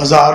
1000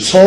100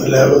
11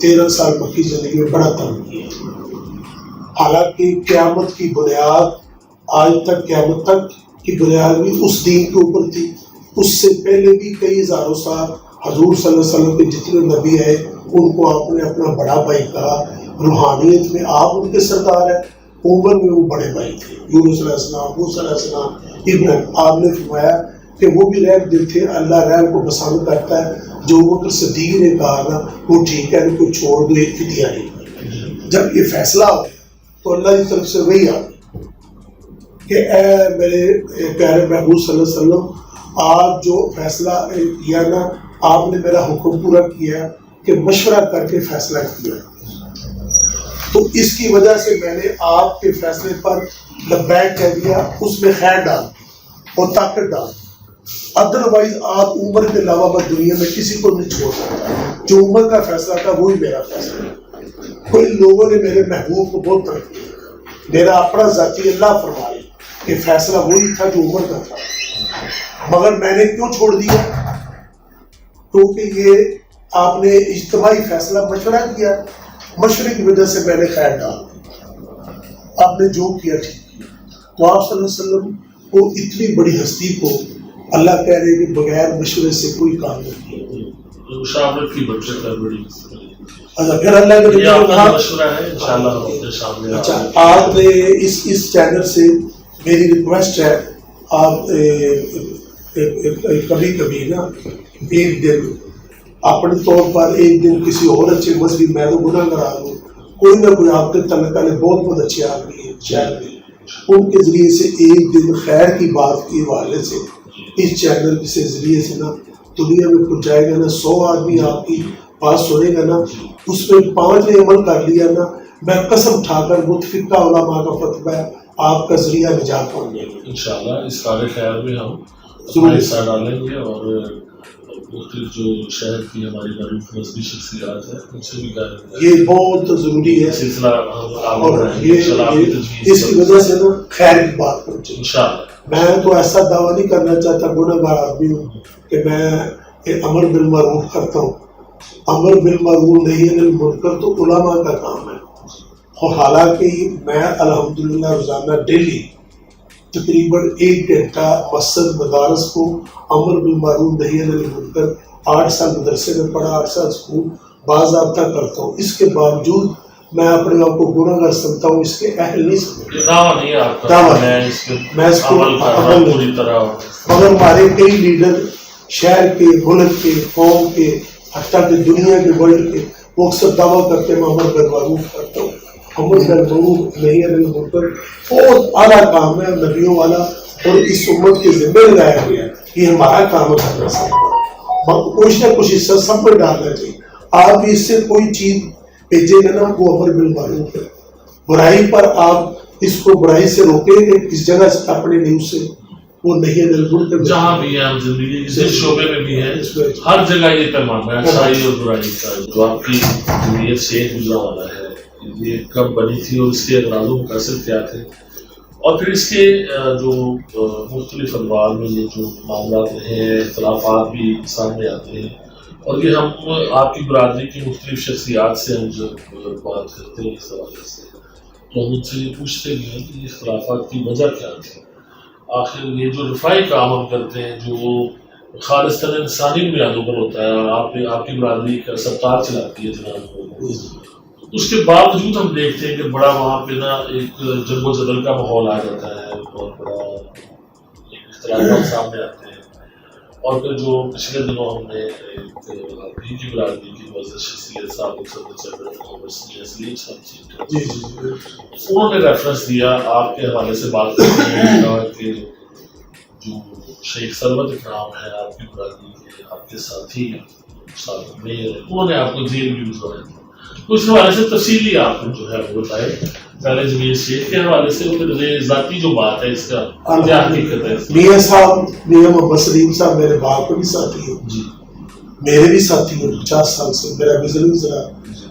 13 سال مکی زندگی میں بڑا تنگ کیا. حالانکہ قیامت کی بنیاد آج تک، قیامت تک کی بنیاد بھی اس دین کے اوپر تھی. اس سے پہلے بھی کئی ہزاروں سال حضور صلی اللہ علیہ وسلم کے جتنے نبی ہیں ان کو آپ نے اپنا بڑا بھائی کہا. روحانیت میں آپ ان کے سردار ہیں، عمر میں وہ بڑے بھائی تھے. یونس علیہ السلام، موسیٰ علیہ السلام، ابراہیم. آپ نے فرمایا کہ وہ بھی رحم دل تھے، اللہ رحم کو پسند کرتا ہے. جو بکر صدیق نے کہا نا وہ ٹھیک ہے، ان کو چھوڑ دو، ایک فدیہ نہیں. جب یہ فیصلہ ہو تو اللہ کی طرف سے وہی آ کہ اے میرے پیارے محبوب صلی اللہ علیہ وسلم، آپ جو فیصلہ کیا نا، آپ نے میرا حکم پورا کیا کہ مشورہ کر کے فیصلہ کیا. تو اس کی وجہ سے میں نے آپ کے فیصلے پر لبیک کہہ دیا، اس میں خیر ڈال اور طاقت ڈال. ادروائز آپ عمر کے علاوہ میں دنیا میں کسی کو نہیں چھوڑ سکتا. جو عمر کا فیصلہ تھا وہی میرا فیصلہ. کوئی لوگوں نے میرے محبوب کو بہت ترک کیا. میرا اپنا ذاتی اللہ فرمائے کہ فیصلہ وہی تھا جو عمر کا تھا، مگر میں نے کیوں چھوڑ دیا؟ کیونکہ یہ آپ نے اجتماعی فیصلہ مشورہ کیا. مشورے کی وجہ سے میں نے خیر ڈال. آپ نے جو کیا ٹھیک کیا. تو آپ صلی اللہ علیہ وسلم کو اتنی بڑی ہستی کو اللہ کہہ رہے کہ بغیر مشورے سے کوئی کام نہیں کیا. مشاورت کی برکت ہے بڑی. اچھا پھر اللہ کے مشورہ ہے انشاءاللہ. اچھا آپ نے اس چینل سے میری ریکویسٹ ہے، آپ کبھی کبھی نا ایک دن اپنے طور پر ایک دن کسی اور اچھے مذہبی، میں تو گناہ گار ہوں، کوئی نہ کوئی آپ کے تعلق والے بہت بہت اچھے آدمی ہیں شہر میں، ان کے ذریعے سے ایک دن خیر کی بات کے حوالے سے اس چینل کے ذریعے سے نا دنیا میں پہنچائے گا نا. 100 آدمی آپ کی بات سنے گا نا، اس میں 5 نے عمل کر لیا نا، میں قسم اٹھا کر متفقہ علماء کا فتویٰ ہے آپ کا ذریعہ نجات پہنچ جائے گا انشاءاللہ. اس کار خیر میں ہم اپنا حصہ ڈالیں گے اور مختلف جو شہر کی ہماری معروف مذہبی شخصیات ہیں ان سے بھی کریں گے. یہ بہت ضروری ہے سلسلہ اور اس کی وجہ سے نا خیر کی بات پہنچے انشاءاللہ. میں تو ایسا دعویٰ نہیں کرنا چاہتا، گناہ گار آدمی ہوں، کہ میں امر بالمعروف کرتا ہوں. امر بالمعروف نہیں المنکر تو علماء کا کام ہے. اور حالانکہ میں الحمدللہ روزانہ ڈیلی تقریباً 1 گھنٹہ مسجد مدارس کو امر بالمعروف نہی عن المنکر، 8 سال مدرسے میں پڑھا، 8 سال اسکول باضابطہ کرتا ہوں. اس کے باوجود میں اپنے آپ کو گناہ گار سمجھتا ہوں، اس کے اہل نہیں سمجھتا. میں اس کو پوری طرح، مگر ہمارے کئی لیڈر شہر کے، ملک کے، قوم کے، حتیٰ کہ دنیا کے، ورلڈ کے، وہ اکثر دعویٰ کرتے ہیں میں امر بالمعروف کرتا ہوں. امر بالمعروف نہی عن المنکر بہت اعلیٰ کام ہے نبیوں والا، اور اس امت کے ذمہ لگایا گیا ہے. یہ ہمارا کام ہے کرنا سب کچھ نہ کچھ حصہ سب میں ڈالنا چاہیے. آپ اس سے کوئی چیز بھیجیں گے نا وہ امر بالمعروف ہے. برائی پر آپ اس کو برائی سے روکیں گے اس جگہ سے اپنے نیوز سے، وہ نہیں ہے. جہاں بھی ہے ہم زندگی کے شعبے میں بھی ہے، ہر جگہ یہ پیمانہ ہے اچھائی اور برائی کا. جو آپ کی جمعیت شیخ گزرا والا ہے، یہ کب بنی تھی اور اس کے اغراض و مقاصد کیا تھے، اور پھر اس کے جو مختلف انواع میں یہ جو معاملات رہے ہیں، اختلافات بھی سامنے آتے ہیں. اور یہ ہم آپ کی برادری کی مختلف شخصیات سے ہم جب بات کرتے ہیں اس حوالے سے تو ہم ان سے یہ پوچھتے بھی ہیں کہ یہ اختلافات کی وجہ کیا تھی. آخر یہ جو رفائی کام ہم کرتے ہیں جو خالصتاً انسانی بنیادوں پر ہوتا ہے، اور آپ کی برادری کا سرکار چلاتی ہے جناب، اس کے باوجود ہم دیکھتے ہیں کہ بڑا وہاں پہ نا ایک جنگ و جدل کا ماحول آ جاتا ہے، بہت بڑا ایک اختلافات سامنے آتے ہیں. اور پھر جو پچھلے دنوں ہم نے آپ کی برادری کی معزز شخصیت صاحب سلیم صاحب انہوں نے ریفرنس دیا آپ کے حوالے سے بات کرتے ہیں کہ جو شیخ سرورت اکرام ہے آپ کی برادری کے، آپ کے ساتھی ساتھ میں انہوں نے آپ کو جیل بھی گزارا تھا. تو اس حوالے سے تفصیلی آپ کو جو ہے وہ بتائے، پہلے جمعیت شیخ کے حوالے سے، پھر ذاتی جو بات ہے اس کا کیا حقیقت ہے. میاں صاحب، میاں محمد سلیم صاحب میرے باپ کو بھی ساتھی ہیں جی، میرے بھی ساتھی ہیں 50 سال سے. میرا گزر گزرا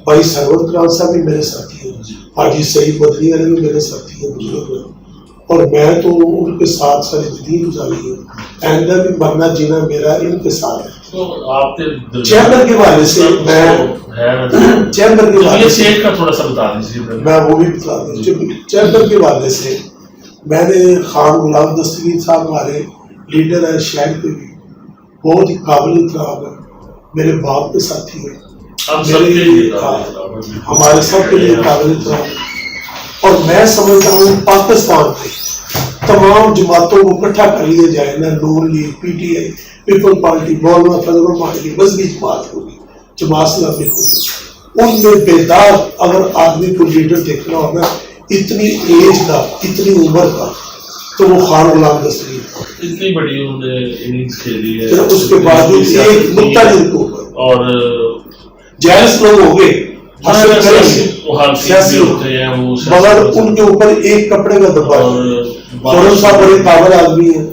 بھائی سرورت اکرام صاحب بھی میرے ساتھی ہیں، حاجی سعید بدری علی بھی میرے ساتھی ہیں بزرگ. اور میں تو ان کے ساتھ ساری زندگی گزاری ہے، آئندہ بھی مرنا جینا میرا ان کے ساتھ ہے۔ تو آپ کے چیمبر کے حوالے سے میں چیمبر کے حوالے سے کا تھوڑا سا بتا دیجیے۔ میں وہ بھی بتا دوں، چیمبر کے حوالے سے میں نے خان غلام دستگیر صاحب ہمارے لیڈر ہے شہر کے بھی، بہت ہی قابل احترام ہے، میرے باپ کے ساتھی ہیں، ہمارے سب کے لیے قابل احترام ہے۔ اور میں سمجھتا ہوں پاکستان کے تمام جماعتوں کو اکٹھا کر لیا جائے نا، Noon League, P T I, People Party, Maulana Fazl الرحمان کی مذہبی جماعت ہوگی، جماعت اسلامی ہوگی، ان میں بیدار اگر آدمی کو لیڈر دیکھنا ہوگا اتنی ایج کا، اتنی عمر کا، تو وہ خان غلام دستگیر تھا۔ اتنی بڑی انہوں نے اننگز کھیلی ہے، اس کے بعد ایک متحد کو اور جائز لوگ ہو گئے سیاسی ہوتے ہیں وہ، مگر ان کے اوپر ایک کپڑے کا دبا ہے۔ فوراً صاحب بڑے قابل آدمی ہیں،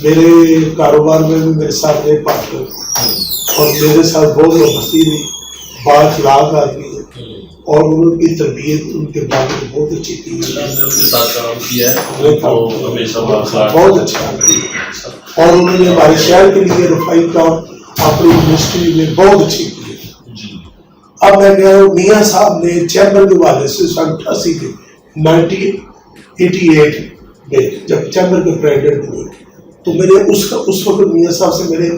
میرے کاروبار میں بھی میرے ساتھ ایک پارٹنر اور میرے ساتھ بہت وابستی رہی، بااخلاق آدمی ہے، اور ان کی تربیت ان کے بعد بہت اچھی تھی، بہت اچھا آدمی، اور انہوں نے ہمارے شہر کے لیے رفائی کام اپنی یونیورسٹی میں بہت اچھی کی ہے۔ اب میں کہہ رہا ہوں میاں صاحب نے چیمبر کے والے سے 1988 کے 1988 میں جب چیمبر کے پریزیڈنٹ ہوئے تو میرے اس وقت میاں صاحب سے میرے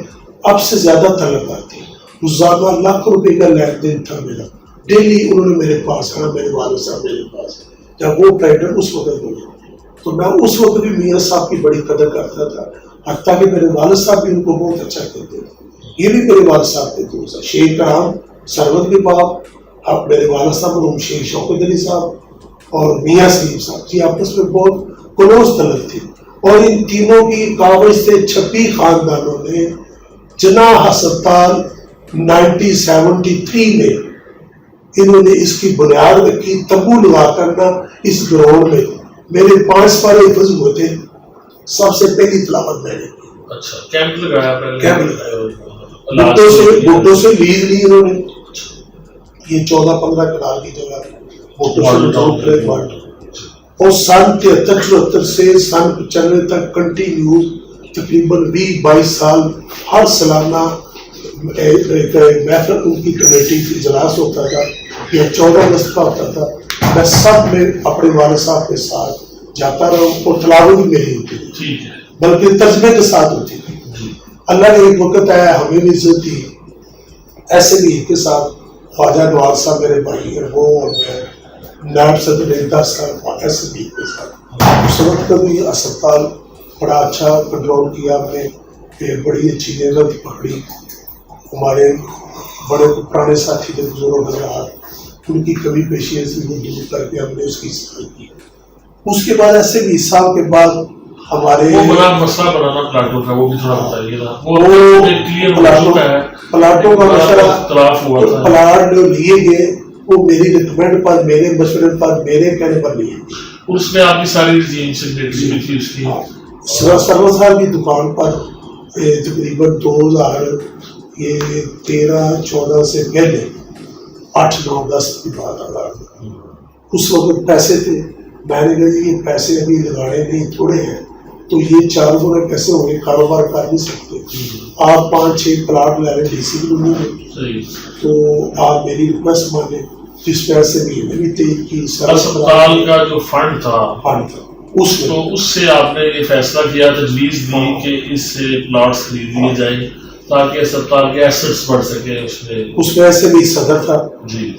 اب سے زیادہ تعلقات تھے، روزانہ لاکھ روپے کا لین دین تھا میرا، ڈیلی انہوں نے میرے پاس آنا، میرے والد صاحب میرے پاس، جب وہ پریزیڈنٹ اس وقت ہوئے تو میں اس وقت بھی میاں صاحب کی بڑی قدر کرتا تھا، حتیٰ کہ میرے والد صاحب بھی ان کو بہت اچھا کہتے تھے، یہ بھی میرے والد صاحب کے دوست شیخ کرام سرور کے باپ، اب میرے والد صاحب مرحوم شیخ شوکت علی صاحب اور میاں سلیم صاحب کی آپس میں بہت کلوز تعلق تھی، اور ان تینوں کی کاغذ سے 26 خاندانوں نے جناح ہسپتال 1973 میں انہوں نے اس کی بنیاد رکھی، تمبو لگا کرنا اس گراؤنڈ میں میرے 5 پارے حفظ ہوئے تھے، سب سے پہلی تلاوت میں نے کی۔ اچھا کیمپ لگایا، کیمپ لگایا، بھٹو سے لیز لی انہوں نے، یہ 14-15 کنال کی جگہ اور سن 73-74 سے سن 95 تک کنٹینیو تقریباً 20-22 سال ہر سالانہ محفل ان کی کمیٹی کی اجلاس ہوتا تھا، یا 14 اگست کا ہوتا تھا، میں سب میں اپنے والد صاحب کے ساتھ جاتا رہا ہوں، اور تلاوت بھی میری ہوتی تھی، بلکہ ترجمے کے ساتھ ہوتی تھی۔ اللہ نے ایک وقت آیا ہمیں بھی عزت دی، ایسے بھی کے ساتھ خواجہ نواز صاحب میرے بھائی ہیں، وہ اور میں نائب صدر نے 10 سال ایسے بھی کے ساتھ اس وقت بھی اسپتال بڑا اچھا کنٹرول کیا ہم نے، بڑی اچھی نعمت پکڑی، ہمارے بڑے پرانے ساتھی کے بزرگ حضرات ان کی کمی پیشی ایسی دور کر کے ہم نے اس کی اصلاح کی۔ اس کے بعد ایسے بھی صاحب کے بعد ہمارے مسئلہ بنانا پلاٹوں کا، وہ بھی تھوڑا بتائیے نا۔ پلاٹوں کا مسئلہ، پلاٹ جو لیے گئے وہ میری ریکمینڈ پر، میرے مشورے پر، میرے کہنے پر لیے گئے، اس میں آپ کی ساری رجیم سگنیچر بھی تھی اس کی۔ سرور صاحب کی دکان پر تقریباً 2013-14 سے پہلے 8-9-10 کی بات آ رہا ہے، اس وقت پیسے تھے، میں نے کہا یہ پیسے ابھی لگانے نہیں، تھوڑے ہیں، تو یہ 4 گنے پیسے ہوں گے، کاروبار کر نہیں سکتے، آپ 5-6 پلاٹ لے رہے ڈی سی بھی نہیں ہے، تو آپ میری ریکویسٹ مانیں، جس پیسے بھی بھی تیل کی اسپتال کا جو فنڈ تھا اس میں، تو اس سے آپ نے یہ فیصلہ کیا، تجویز دی کہ اس سے پلاٹس خرید لیے جائیں تاکہ اسپتال کے ایسٹس بڑھ سکے۔ اس میں ایسے بھی صدر تھا،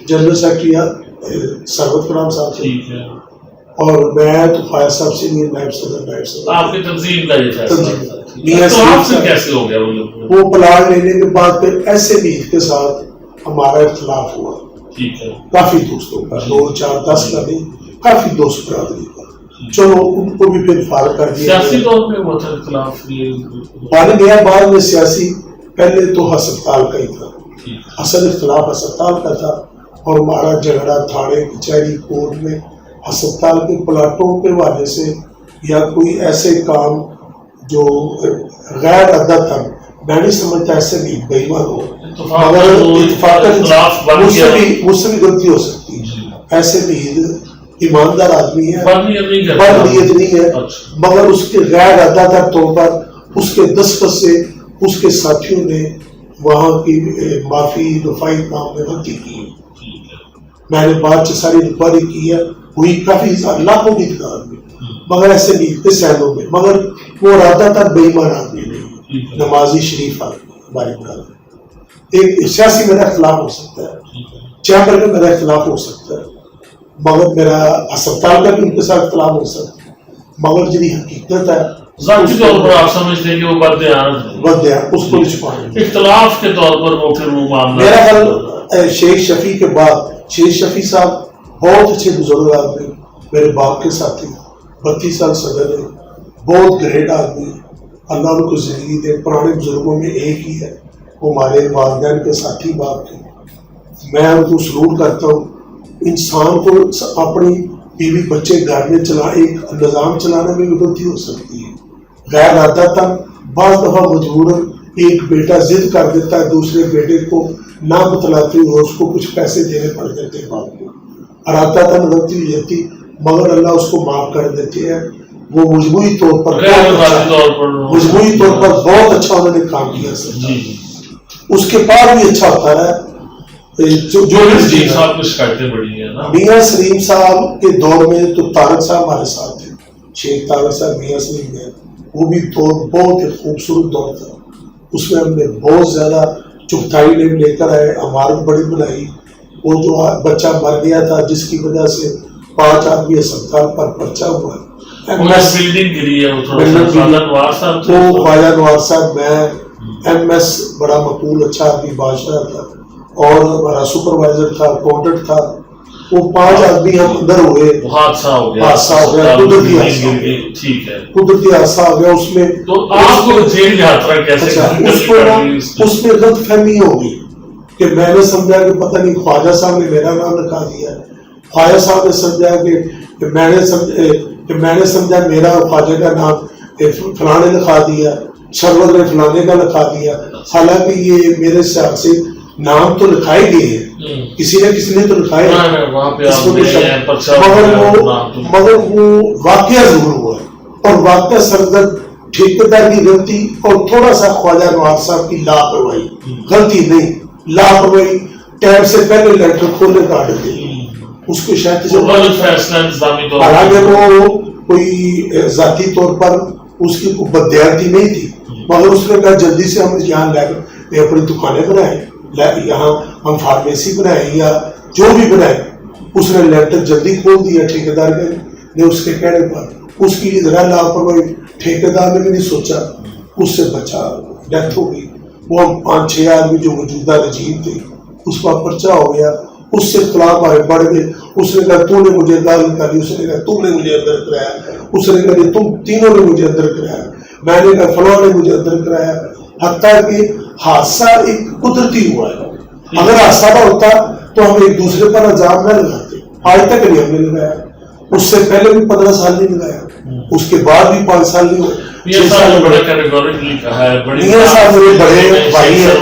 جنرل سیکرٹری سرور کرام صاحب تھے، اور میں تو فائر صاحب سے بھی نائب صدر آپ کی تنظیم کا یہ فیصلہ کیسے ہو گیا؟ وہ پلاٹ لینے کے بعد پھر ایسے بھی کے ساتھ ہمارا اختلاف ہوا، کافی دوستوں کا، 2-4-10 کا نہیں، کافی دوست برادری کا، چلو ان کو بھی پھر فارغ کر دیا۔ سیاسی طور پہ ہوا تھا اختلاف؟ بن گیا بعد میں سیاسی، پہلے تو ہسپتال کا ہی تھا، اصل اختلاف ہسپتال کا تھا، اور ہمارا جھگڑا تھانے کچہری کورٹ میں ہسپتال کے پلاٹوں کے حوالے سے، یا کوئی ایسے کام جو غیر ادب تھا، میں نہیں سمجھتا ایسے بھی بے ایمان ہو، مگر اتفاقاً مجھ سے بھی غلطی ہو سکتی ہے، ایسے بھی ایماندار آدمی ہے، بدنیت نہیں ہے، مگر اس کے غیر ارادہ طور پر اس کے دستخط سے اس کے ساتھیوں نے وہاں کی معافی دفاعی کام میں غلطی کی. میں نے بات ساری انکوائری کی ہے، ہوئی کافی لاکھوں کی تعداد میں، مگر ایسے نہیں تھے سینوں میں، مگر وہ ارادہ تھا بے ایمان آدمی نہیں، نمازی شریف آدمی بارک. ایک سیاسی میرا اختلاف ہو سکتا ہے، چیمبر میں میرا اختلاف ہو سکتا ہے، مگر میرا ہسپتال کا بھی ان کے ساتھ اختلاف ہو سکتا ہے، مگر جی حقیقت ہے ذاتی طور پر آپ سمجھتے ہیں کہ وہ بددیانت اس کو چھپانے اختلاف کے طور پر وہ پھر وہ معاملہ. میرا خیال شیخ شفیع کے بعد شیخ شفیع صاحب بہت اچھے بزرگ آدمی، میرے باپ کے ساتھی، 32 سال صدر ہے، بہت گریٹ آدمی، اللہ ان کو زندگی دے. پرانے بزرگوں میں ایک ہی ہے، وہ ہمارے والدین کے ساتھی باپ کے. میں ان کو سلوٹ کرتا ہوں. انسان کو اپنی بیوی بچے گھر میں ایک نظام چلانے میں بھی غلطی ہو سکتی ہے، غیر ارادہ. بعض دفعہ مجبوراً ایک بیٹا ضد کر دیتا ہے دوسرے بیٹے کو نہ بتلاتے ہوئے اس کو کچھ پیسے دینے پڑ جاتے ہیں، باپ کو ارادہ غلطی ہو جاتی، مگر اللہ اس کو معاف کر دیتے ہیں. وہ مجموعی طور پر بہت اچھا انہوں نے کام کیا سر. اس کے بعد بھی اچھا ہوتا ہے. میاں سلیم صاحب کے دور میں تو طارق صاحب ہمارے ساتھ تھے، شیخ طارق صاحب میاں سلیم میں، وہ بھی دور بہت خوبصورت دور تھا. اس میں ہم نے بہت زیادہ چغتائی لے کر آئے، عمارت بڑی بنائی. وہ جو بچہ مر گیا تھا جس کی وجہ سے 5 آدمی اسپتال پر پرچہ ہوا ہے، وہ خواجہ نوار صاحب. میں ایم ایس بڑا مقبول اچھا آدمی بادشاہ تھا، اور ہمارا سپروائزر تھا، اکاؤنٹنٹ تھا. وہ 5 آدمی ہم اندر ہوئے، حادثہ ہو گیا، قدرتی حادثہ ہو گیا. اس میں اس میں غلط فہمی ہوگی کہ میں نے سمجھا کہ پتہ نہیں خواجہ صاحب نے میرا نام لکھا دیا، خواجہ صاحب نے سمجھا کہ میں نے سمجھا میرا خواجہ کا نام فلاں نے لکھا دیا، سرور نے فلانے کا لکھا دیا. حالانکہ یہ میرے حساب سے نام تو لکھائے گئے ہیں، کسی نے تو لکھائے، مگر وہ واقعہ ضرور ہوا ہے. اور واقعہ سرزد ٹھیکیدار کی غلطی اور تھوڑا سا خواجہ نوار صاحب کی لاپرواہی، غلطی نہیں لاپرواہی. ٹائم سے پہلے لیٹر کھولنے کا آرڈر دے اس کو شاید، حالانکہ وہ کوئی ذاتی طور پر اس کی کوئی بددیانتی نہیں تھی، مگر اس نے کہا جلدی سے ہم یہاں اپنی دکانیں بنائیں، یہاں ہم فارمیسی بنائیں یا جو بھی بنائیں. اس نے لیٹر جلدی کھول دیا ٹھیکیدار نے اس کے کہنے پر. اس کی ذرا لاپرواہی، ٹھیکیدار نے بھی نہیں سوچا، اس سے بچا ڈیتھ ہو گئی. وہ 5-6 آدمی جو موجودہ رجیم تھے اس کا پرچہ ہو گیا. اس سے اختلاف ہمارے بڑھ گئے. اس نے کہا تو نے مجھے گال نکالی، اس نے کہا تم نے مجھے اندر کرایا، اس نے کہا تم تینوں نے مجھے اندر کرایا، میں نے کہا فلاں نے مجھے اندر کرایا. حتیٰ کہ حادثہ ایک قدرتی ہوا ہے. اگر حادثہ نہ ہوتا تو ہم ایک دوسرے پر الزام نہ لگاتے. آج تک نہیں ہم نے لگایا، اس سے پہلے بھی 15 سال نہیں لگایا، اس کے بعد بھی 5 سال نہیں ہوئے. میاں صاحب میرے بڑے بھائی ہیں،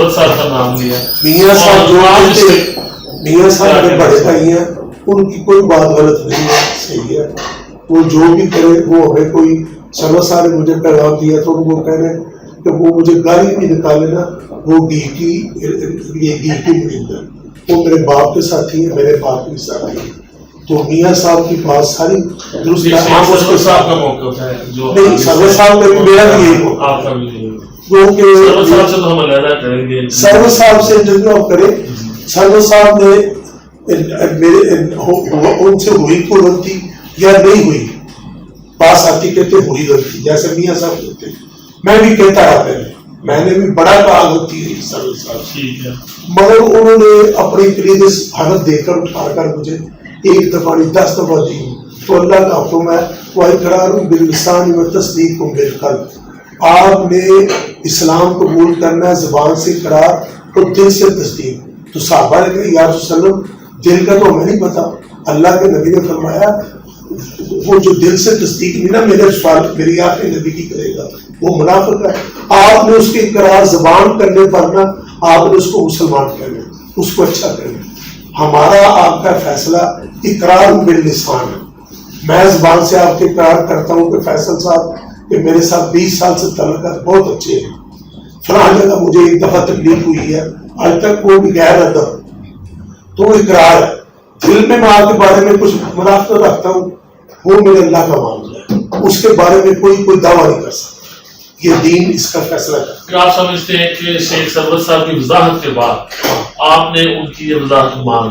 میاں صاحب میرے بڑے بھائی ہیں، ان کی کوئی بات غلط نہیں ہے، صحیح ہے. وہ جو بھی کرے، وہ ہمیں کوئی سروسا نے مجھے پیغام دیا تو ان کو کہہ رہے کہ وہ مجھے گالی بھی نکالے نا، وہ گھی کی مریندر، وہ میرے باپ کے ساتھی ہیں، میرے باپ کے ساتھی ہیں. تو میاں صاحب کی بات ساری درست ہے. نہیں سرور صاحب میں میرا بھی یہی سرور صاحب سے انٹرویو آپ کریں. سرور صاحب نے ان سے ہوئی کوئی غلطی یا نہیں ہوئی، پاس آتی کہتے ہوئی غلطی، جیسے میاں صاحب کہتے. میں بھی کہتا رہا پہلے، میں نے بھی بڑا کہا غلطی ہے سرور صاحب، مگر انہوں نے اپنی کلید حالت دے کر اٹھا کر مجھے 1 دفعہ نہیں 10 دفعہ دی. تو اللہ کا حکم ہے وَإِقْرَارٌ بِاللِّسَانِ وَتَصْدِيقٌ بِالْقَلْبِ. آپ نے اسلام قبول کرنا ہے زبان سے اقرار اور دل سے تصدیق. تو صحابہ نے کہا یا رسول اللہ دل کا تو ہمیں نہیں پتا. اللہ کے نبی نے فرمایا وہ جو دل سے تصدیق نہیں نا میرے سوال میری آخری نبی کی کرے گا وہ منافق ہے. آپ نے اس کے اقرار زبان کرنے پر نا آپ نے اس کو مسلمان کرنا، اس کو اچھا کرنا. ہمارا آپ کا فیصلہ اقرار باللسان ہے. میں زبان سے آپ کے اقرار کرتا ہوں کہ فیصل صاحب کہ میرے ساتھ 20 سال سے تعلقات بہت اچھے ہیں. فلاں جگہ مجھے ایک دفعہ تکلیف ہوئی ہے, آج تک وہ بھی غیر ادب تو اقرار ہے. دل میں آپ کے بارے میں کچھ منافقت رکھتا ہوں, وہ میرے اللہ کا معاملہ ہے, اس کے بارے میں کوئی دعویٰ نہیں کر سکتا. یہ دین اس کا فیصلہ کرتا ہے. آپ سمجھتے ہیں کہ شیخ سرور صاحب کی وضاحت کے بعد آپ نے ان کی یہ وضاحت مان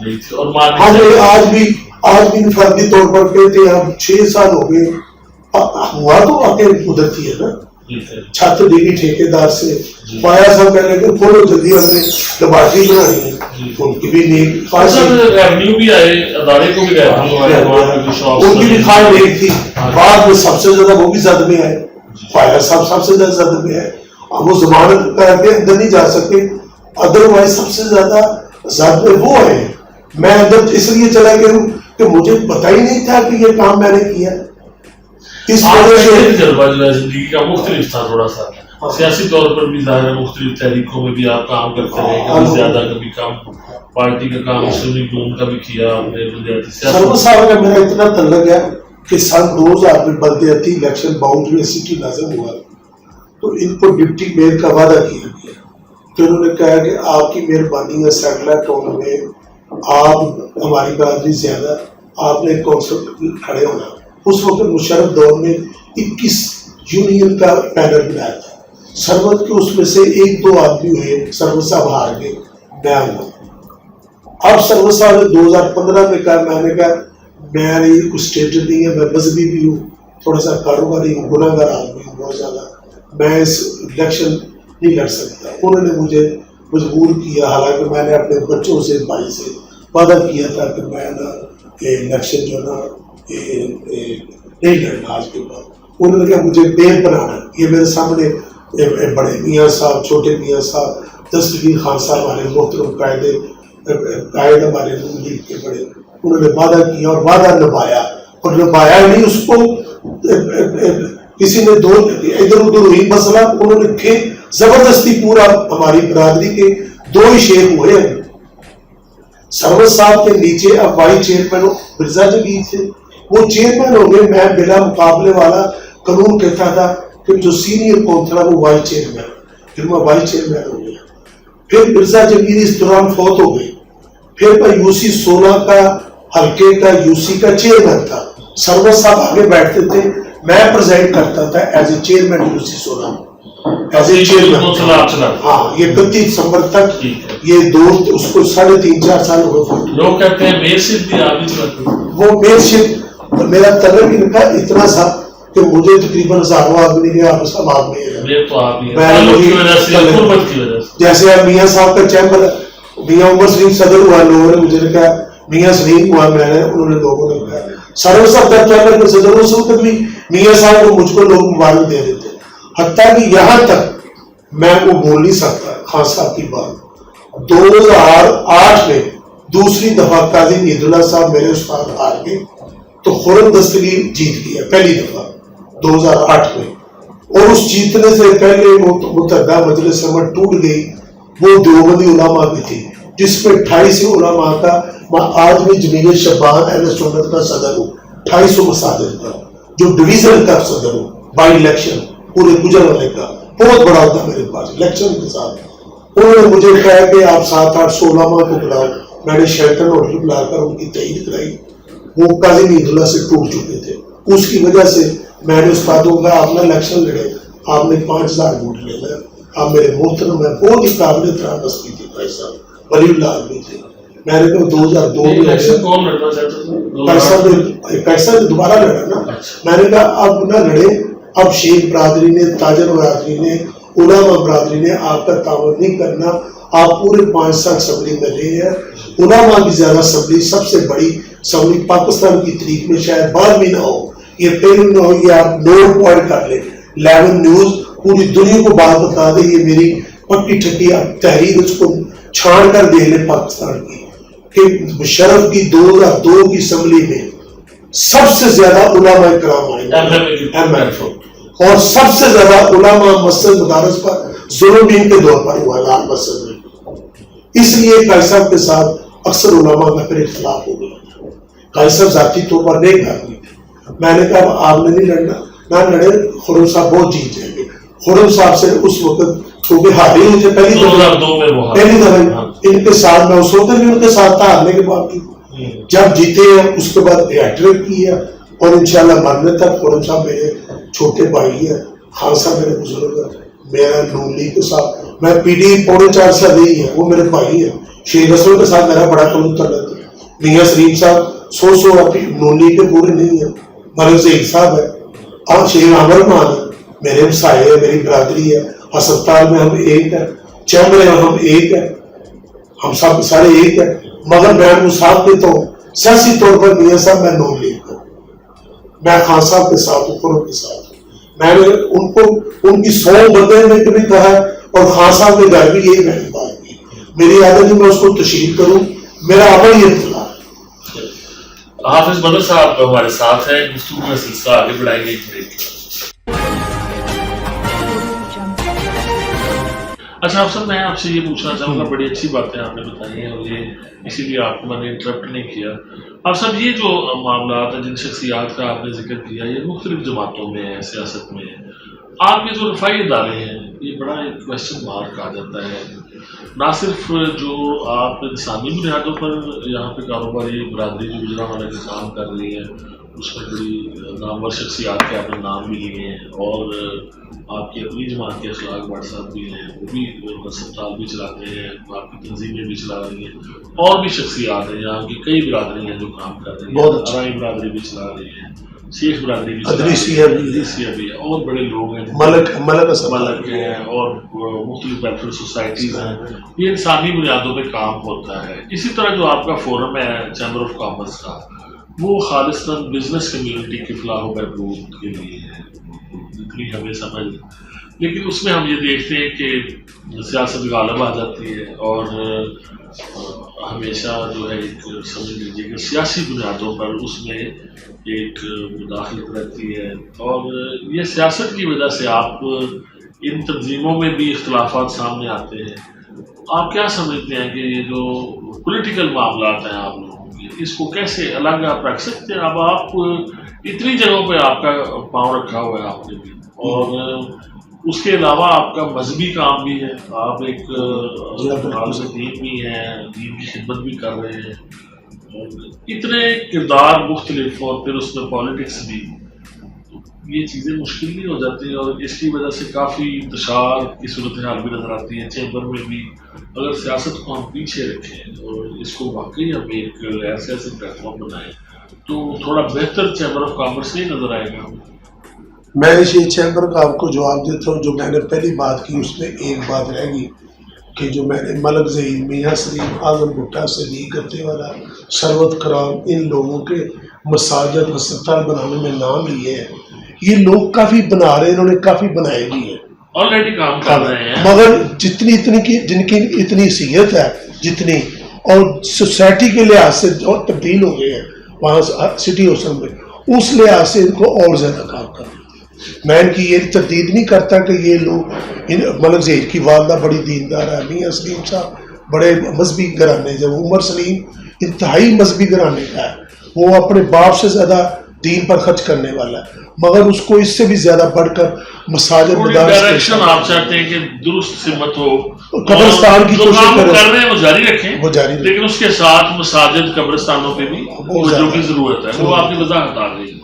لی تھی اور آج بھی فردی طور پر کہتے ہیں. اب 6 سال ہو گئے, ہوا تو واقعی قدرت ہی ہے نا. چھت ڈیگی ٹھیکیدار سے پایا صاحب کہنے لگے کھولو جلدی, ہم نے لیبارٹری بنانی ہے. ان کی بھی نیک ریونیو بھی آئے, ادارے کو بھی ان کی بھی خواہش نیک تھی. بعد میں سب سے زیادہ وہ بھی زد میں آئے, فائر صاحب سب سے زیادہ زد میں ہے. اب وہ ضمانت کر کے اندر نہیں جا سکے, ادروائز سب سے زیادہ زد میں وہ ہے. میں اندر اس لیے چلا گیا ہوں کہ مجھے پتہ ہی نہیں تھا کہ یہ کام میں نے کیا. اس وجہ سے تجربہ جو ہے زندگی کا مختلف تھا تھوڑا سا, سیاسی طور پر بھی ظاہر ہے مختلف تحریکوں میں بھی آپ کام کرتے رہے, کبھی زیادہ کبھی کم. پارٹی کا کام اسلامی گون کا بھی کیا آپ نے. سرور صاحب کا میرا اتنا تعلق ہے کہ سن 2000 میں بلدیاتی الیکشن باؤنڈری سٹی لازم ہوا تو ان کو ڈپٹی میئر کا وعدہ کیا گیا. تو انہوں نے کہا کہ آپ کی مہربانی ہے سیٹلائٹ ٹاؤن میں آپ ہماری برادری زیادہ, آپ نے کونسل کھڑے ہونا. اس وقت مشرف دور میں 21 یونین کا پینل بنایا تھا. سرور کے اس میں سے 1-2 آدمی ہوئے, سرور صاحب ہار گئے, میں ہوں. اب سرور صاحب نے 2015 میں کہا, میں نے کہا میں یہ کچھ اسٹیٹس نہیں ہے, میں مذہبی بھی ہوں, تھوڑا سا کاروباری ہوں, گناہ گار آدمی ہوں بہت زیادہ, میں اس الیکشن نہیں لڑ سکتا. انہوں نے مجھے مجبور کیا, حالانکہ میں نے اپنے بچوں سے بھائی سے وعدہ کیا تھا کہ میں نا الیکشن جو نا نہیں لڑنا آج کے بعد. انہوں نے کہا مجھے میئر بنانا. یہ میرے سامنے بڑے میاں صاحب, چھوٹے میاں صاحب, دستگیر خان صاحب ہمارے محترم قائد ہمارے نون لیگ کے بڑے, انہوں نے وعدہ کیا اور وعدہ نبھایا. اور نبھایا نہیں, اس کو کسی نے دو ادھر ادھر ہوئی مسئلہ, انہوں نے پھر زبردستی پورا ہماری برادری کے 2 ہی شیخ ہوئے. سرور صاحب کے نیچے اب وائس چیئرمین مرزا جگیر تھے, وہ چیئرمین ہو گئے. میں بلا مقابلے والا قانون کہتا تھا کہ جو سینئر کون تھا وہ وائس چیئرمین, پھر میں وائس چیئرمین ہو گیا. پھر مرزا جگیر اس دوران فوت ہو گئے. پھر میں UC 16 کا حلقے کا UC کا چیئرمین تھا. سرور صاحب آگے بیٹھتے تھے, میں پریزائڈ کرتا تھا as a chairman UC 16 as a chairman. ہاں, یہ 31 دسمبر تک یہ دوست, اس کو 3.5-4 سال ہو گئے. لوگ کہتے ہیں میئرشپ بھی آپ ہی چلاتے ہیں. وہ میئرشپ میرا تعلق ان کا اتنا تھا کہ مجھے تقریباً 1000 آدمی کے آپ سب آدمی جیسے میاں صاحب کا چیمبر, میاں عمر سلیم صدر ہوا, لوگوں نے مجھے کہا میاں سلیم ہوا, میں نے انہوں نے لوگوں نے کہا سرور صاحب کا چیمبر کے صدر, اس وقت بھی میاں صاحب کو مجھ کو لوگ مبارک دے دیتے. حتیٰ کہ یہاں تک میں وہ بول نہیں سکتا خان صاحب کی بات. 2008 میں دوسری دفعہ قاضی عید اللہ صاحب میرے استاد ہار گئے تو خرم دستگیر جیت گیا پہلی دفعہ 2008 میں. اور اس جیتنے سے پہلے متحدہ مجلس عمر ٹوٹ گئی, وہ دیوبندی علماء کی تھی جس میں 28 علماء کا. میں آج بھی جمیعت شبان اہل سنت کا صدر ہوں, 250 مساجد کا, جو ڈویژن کا صدر ہوں بائی الیکشن پورے گجرانوالے کا. بہت بڑا ہوتا میرے پاس الیکشن کے ساتھ. انہوں نے مجھے کہا کہ آپ 7-8 علماء کو بلاؤ. میں نے شیلٹن ہوٹل بلا کر ان کی تائید کرائی. وہ قاضی عید اللہ سے ٹوٹ چکے تھے. اس کی وجہ سے میں نے استادوں کا آپ نے الیکشن لڑے, آپ نے 5000 ووٹ لینا, آپ میرے محترم ہیں. بہت ہی قابل احترام بستی تھی بھائی صاحب, ولی اللہ آدمی تھے. میں نے کہا 2002 میں پیسہ دوبارہ لڑا نا. میں نے کہا اب نہ لڑے, اب شیخ برادری نے, تاجر برادری نے, علماء برادری نے آپ کا تعاون نہیں کرنا. آپ پورے 5 سال اسمبلی میں رہے ہیں. علماء کی زیادہ اسمبلی, سب سے بڑی اسمبلی پاکستان کی تاریخ میں شاید بعد میں نہ ہو, یہ پہلے نہ ہو. یہ آپ نوٹ پوائنٹ کر لیں, 11 نیوز پوری دنیا کو بات بتا دے. یہ میری پکی ٹھکی تحریر اس کو چھاڑ کر دے لیں پاکستان کی کہ مشرف کی 2002 کی اسمبلی میں سب سے زیادہ علماء کرام آئے اور سب سے زیادہ علماء مسجد مدارس پر ظلم بھی ان کے دور پر ہوا لال مسجد میں. اس لیے قائد صاحب کے ساتھ اکثر علماء کا پھر اختلاف ہو گیا. قاضی صاحب ذاتی طور پر نیک آدمی تھے. میں نے کہا آپ نے نہیں لڑنا, نہ لڑے, خرم صاحب بہت جیت جائیں گے. خرم صاحب سے اس وقت کیونکہ ہارے ہوئے تھے پہلی دفعہ ان کے ساتھ, میں اس وقت بھی ان کے ساتھ تھا ہارنے کے باوجود. جب جیتے ہیں اس کے بعد ہیٹرک کی ہے, اور انشاءاللہ مرنے تک. خرم صاحب میرے چھوٹے بھائی ہیں, خان صاحب میرے بزرگ ہیں, میرا نون لیگ کے ساتھ, میں پی ڈی 4.5 سال رہی ہے, وہ میرے بھائی ہیں. شیخ رسول کے ساتھ میرا بڑا تعلق ہے. میاں سلیم صاحب 100 نون لیگ کے پورے نہیں ہیں. ملک زہیر صاحب ہے, اور شیخ عامر مان ہے, میرے ہمسائے ہیں, میری برادری ہے. ہسپتال میں ہم ایک ہیں, چیمبر میں ہم ایک ہیں, ہم سب سارے ایک ہیں. مگر میں ان کو ساتھ دیتا ہوں سیاسی طور پر. میاں صاحب میں نون لیگ ہوں, میں خان صاحب کے ساتھ ہوں, خرم کے ساتھ ہوں. میں نے ان کو ان کی 100 بندے میں کبھی کہا ہے, اور خان صاحب کے گھر بھی یہی میں نے بات کی. میری عادت ہے میں اس کو تشہیر کروں, میرا عمل یہ تھا. حافظ بدر صاحب ہمارے ساتھ ہیں, گفتگو کا سلسلہ آگے بڑھائیں گے. اچھا افسر, میں آپ سے یہ پوچھنا چاہوں گا, بڑی اچھی باتیں آپ نے بتائی ہیں, اور یہ اسی لیے آپ کو میں نے انٹرپٹ نہیں کیا. افسر, یہ جو معاملات ہیں, جن شخصیات کا آپ نے ذکر کیا, یہ مختلف جماعتوں میں ہیں, سیاست میں ہیں. آپ کے جو رفائی ادارے ہیں, یہ بڑا ایک کویسچن مارک آ جاتا ہے. نہ صرف جو آپ انسانی بنیادوں پر یہاں پہ کاروباری برادری جو گجرانوالہ کے کام کر رہی ہے, اس میں بڑی نامور شخصیات کے آپ نے نام بھی لیے ہیں, اور آپ کی اپنی جماعت کے اخلاق بٹ صاحب بھی ہیں, وہ بھی ہسپتال بھی چلاتے ہیں, آپ کی تنظیمیں بھی چلا رہی ہیں, اور بھی شخصیات ہیں یہاں کی کئی برادری ہیں جو کام کر رہی ہیں. ارائی برادری بھی چلا رہی ہے, شیخ برادری بھی, ادریسیہ بھی ہے, اور بڑے لوگ ہیں, ملک ہیں, اور مختلف ویلفیئر سوسائٹیز ہیں. یہ انسانی بنیادوں پہ کام ہوتا ہے. اسی طرح جو آپ کا فورم ہے چیمبر آف کامرس کا, وہ خالصتاً بزنس کمیونٹی کی فلاح و بہبود کے لیے ہے, جتنی ہمیں سمجھ. لیکن اس میں ہم یہ دیکھتے ہیں کہ سیاست غالب آ جاتی ہے, اور ہمیشہ جو ہے ایک سمجھ لیجیے کہ سیاسی بنیادوں پر اس میں ایک مداخلت رہتی ہے, اور یہ سیاست کی وجہ سے آپ ان تنظیموں میں بھی اختلافات سامنے آتے ہیں. آپ کیا سمجھتے ہیں کہ یہ جو پولیٹیکل معاملات ہیں آپ لوگوں کے, اس کو کیسے الگ آپ رکھ سکتے ہیں؟ اب آپ اتنی جگہوں پہ آپ کا پاؤں رکھا ہوا ہے آپ نے بھی, اور اس کے علاوہ آپ کا مذہبی کام بھی ہے, آپ ایک دین بھی ہیں, دین کی خدمت بھی کر رہے ہیں, اور اتنے کردار مختلف, اور پھر اس میں پالیٹکس بھی. یہ چیزیں مشکل نہیں ہو جاتی ہیں, اور اس کی وجہ سے کافی انتشار کی صورتحال بھی نظر آتی ہے. چیمبر میں بھی اگر سیاست کو ہم پیچھے رکھیں اور اس کو واقعی ہم ایک غیر سیاسی پلیٹ فارم بنائیں, تو تھوڑا بہتر چیمبر آف کامرس نہیں نظر آئے گا. میں یہ چیمبر کا آپ کو جواب دیتا ہوں. جو میں نے پہلی بات کی اس میں ایک بات رہ گئی کہ جو میں نے ملک زہیر, میاں سلیم, اعظم بھٹا, صدیق گتے والا, ثروت کرام, ان لوگوں کے مساجد ہسپتال بنانے میں نام لیے ہیں. یہ لوگ کافی بنا رہے ہیں, انہوں نے کافی بنائے بھی ہیں, آلریڈی کام کر رہے ہیں. مگر جن کی اتنی حیثیت ہے جتنی, اور سوسائٹی کے لحاظ سے اور تبدیل ہو گئے ہیں وہاں سٹی ہوسن میں, اس لحاظ سے ان کو اور زیادہ کام کرنا. میں ان کی یہ تردید نہیں کرتا کہ یہ لوگ, ملک زہیر کی والدہ بڑی دیندار ہے, میاں سلیم صاحب بڑے مذہبی گھرانے, جب عمر سلیم انتہائی مذہبی گھرانے کا ہے, وہ اپنے باپ سے زیادہ دین پر خرچ کرنے والا ہے, مگر اس کو اس سے بھی زیادہ بڑھ کر مساجد ڈائریکشن آپ چاہتے ہیں کہ درست سمت ہو, قبرستان کی کوشش کر رہے ہیں وہ جاری رکھیں, لیکن اس کے ساتھ مساجد قبرستانوں پہ بھی جو کی ضرورت ہے, وہ آپ کی وضاحت آ گئی.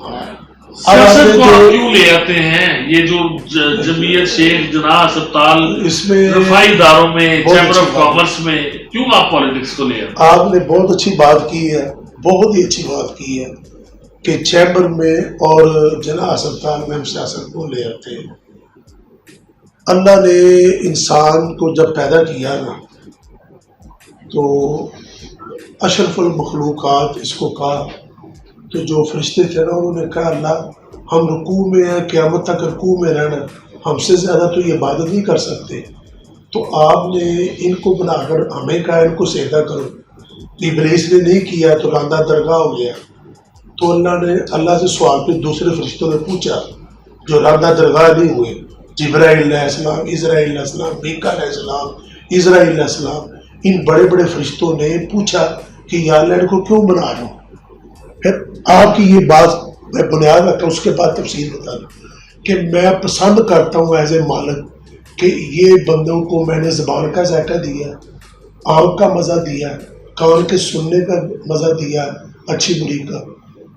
سیاست کو آپ کیوں لے آتے ہیں؟ یہ جو جمعیت شیخ جناح ہسپتال, اس میں رفائی اداروں میں, چیمبر آف کامرس میں, کیوں آپ پالیٹکس کو لے آتے ہیں؟ آپ نے بہت اچھی بات کی ہے, بہت ہی اچھی بات کی ہے کہ چیمبر میں اور جناح ہسپتال میں ہم سیاست کو لے آتے ہیں. اللہ نے انسان کو جب پیدا کیا نا, تو اشرف المخلوقات اس کو کہا, تو جو فرشتے تھے نا انہوں نے کہا اللہ ہم رکوع میں ہیں, قیامت تک رکوع میں رہنا, ہم سے زیادہ تو یہ عبادت نہیں کر سکتے, تو آپ نے ان کو بنا کر ہمیں کہا ان کو سجدہ کرو. ابلیس نے نہیں کیا تو راندہ درگاہ ہو گیا. تو اللہ سے سوال پہ دوسرے فرشتوں نے پوچھا جو راندہ درگاہ نہیں ہوئے, جبرائیل علیہ السلام, اسرائیل علیہ السلام, میکا علیہ السلام, اسرائیل علیہ السلام, ان بڑے بڑے فرشتوں نے پوچھا کہ یا اللہ ان کو کیوں بنا رہے ہو؟ پھر آپ کی یہ بات میں بنیاد رکھتا ہوں، اس کے بعد تفصیل بتا دوں کہ میں پسند کرتا ہوں ایز اے مالک کہ یہ بندوں کو میں نے زبان کا ذائقہ دیا، آنکھ کا مزہ دیا، کان کے سننے کا مزہ دیا، اچھی بری کا،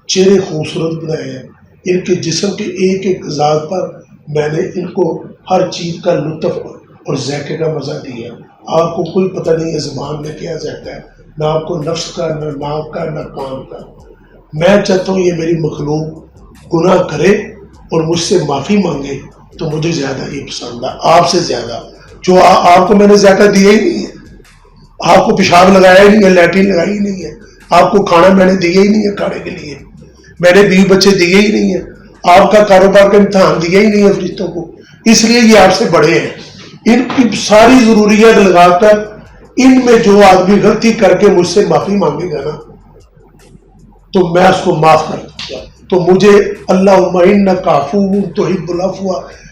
چہرے خوبصورت بنائے ہیں، ان کے جسم کے ایک ایک ذات پر میں نے ان کو ہر چیز کا لطف اور ذائقے کا مزہ دیا۔ آپ کو کوئی پتہ نہیں ہے زبان میں کیا ذائقہ ہے، نہ آپ کو نفس کا، نہ ناک کا، نہ کان کا۔ میں چاہتا ہوں یہ میری مخلوق گناہ کرے اور مجھ سے معافی مانگے تو مجھے زیادہ یہ پسند ہے، آپ سے زیادہ۔ جو آپ کو میں نے ذائقہ دیا ہی نہیں ہے، آپ کو پیشاب لگایا ہی نہیں ہے، لیٹرین لگائی ہی نہیں ہے، آپ کو کھانا میں نے دیا ہی نہیں ہے کھانے کے لیے، میں نے بیوی بچے دیے ہی نہیں ہیں، آپ کا کاروبار کا امتحان دیا ہی نہیں ہے فرشتوں کو، اس لیے یہ آپ سے بڑے ہیں۔ ان کی ساری ضروریات لگا کر ان میں جو آدمی غلطی کر کے مجھ سے معافی مانگے گا نا تو میں اس کو معاف کر دوں گا۔ تو مجھے اللہم انک عفو تحب العفو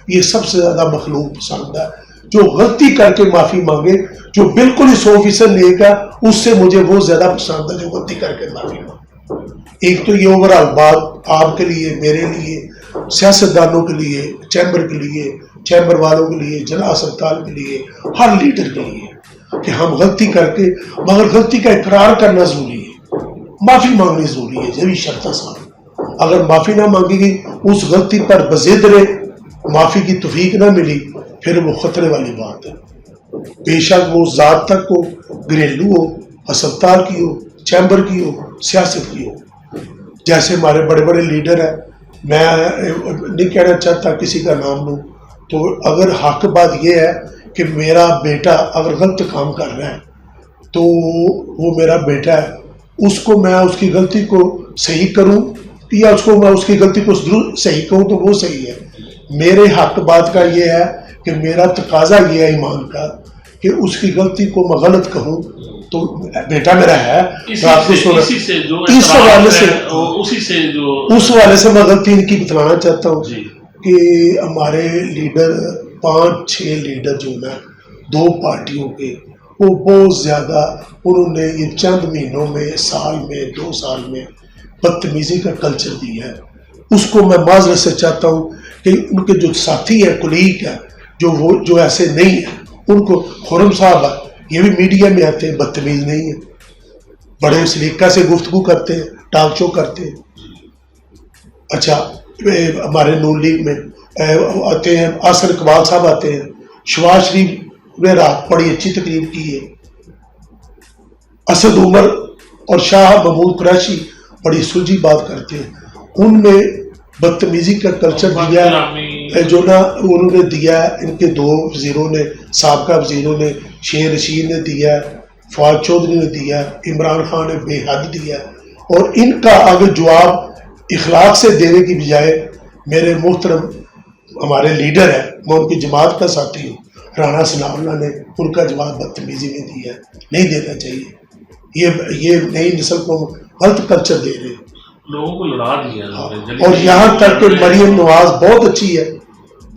یہ سب سے زیادہ مخلوق پسند ہے، جو غلطی کر کے معافی مانگے، جو بالکل ہی 100% نیک ہے، اس سے مجھے وہ زیادہ پسند ہے جو غلطی کر کے معافی مانگے۔ ایک تو یہ اوورآل بات آپ کے لیے، میرے لیے، سیاستدانوں کے لیے، چیمبر کے لیے، چیمبر والوں کے لیے، جناح اسپتال کے لیے، ہر لیڈر کے لیے کہ ہم غلطی کر کے، مگر غلطی کا اقرار کرنا ضروری ہے، معافی مانگنی ضروری ہے، یہ بھی شرط آسان۔ اگر معافی نہ مانگی گئی، اس غلطی پر بضد رہے، معافی کی توفیق نہ ملی، پھر وہ خطرے والی بات ہے۔ بے شک وہ ذات تک ہو، گھریلو ہو، ہسپتال کی ہو، چیمبر کی ہو، سیاست کی ہو۔ جیسے ہمارے بڑے بڑے لیڈر ہیں، میں نہیں کہنا چاہتا کسی کا نام لوں، تو اگر حق بات یہ ہے کہ میرا بیٹا اگر غلط کام کر رہا ہے تو وہ میرا بیٹا ہے، اس کو میں اس کی غلطی کو صحیح کروں یا اس کو میں اس کی غلطی کو ضرور صحیح کروں تو وہ صحیح ہے۔ میرے حق بات کا یہ ہے کہ میرا تقاضا یہ ہے ایمان کا کہ اس کی غلطی کو میں غلط کہوں تو بیٹا میرا ہے، اس حوالے سے میں غلطی ان کی بتلانا چاہتا ہوں کہ ہمارے لیڈر 5-6 لیڈر جو نا 2 پارٹیوں کے، وہ بہت زیادہ انہوں نے یہ چند مہینوں میں، سال میں، 2 سال میں بدتمیزی کا کلچر دیا ہے۔ اس کو میں معذرت سے چاہتا ہوں کہ ان کے جو ساتھی ہیں، کولیگ ہیں، جو ایسے نہیں ہیں، ان کو خرم صاحب ہے، یہ بھی میڈیا میں آتے ہیں، بدتمیز نہیں ہیں، بڑے سلیقہ سے گفتگو کرتے ہیں، ٹاک شو کرتے ہیں۔ اچھا ہمارے نون لیگ میں آتے ہیں، آصر اقبال صاحب آتے ہیں، شواز شریف نے رات بڑی اچھی تقریر کی ہے، اسد عمر اور شاہ محمود قریشی بڑی سلجھی بات کرتے ہیں۔ ان میں بدتمیزی کا کلچر دیا ہے جو نا انہوں نے دیا ہے، ان کے 2 وزیروں نے، سابقہ وزیروں نے، شیر رشید نے دیا ہے، فواد چودھری نے دیا ہے، عمران خان نے بے حد دیا ہے، اور ان کا آگے جواب اخلاق سے دینے کی بجائے میرے محترم ہمارے لیڈر ہیں، میں ان کی جماعت کا ساتھی ہوں، رانا ثناء اللہ نے ان کا جواب بدتمیزی میں دیا ہے، نہیں دینا چاہیے۔ یہ نئی نسل کو غلط کلچر دے رہے ہیں، لوگوں کو لڑا دیا۔ اور یہاں تک کہ مریم نواز بہت اچھی ہے،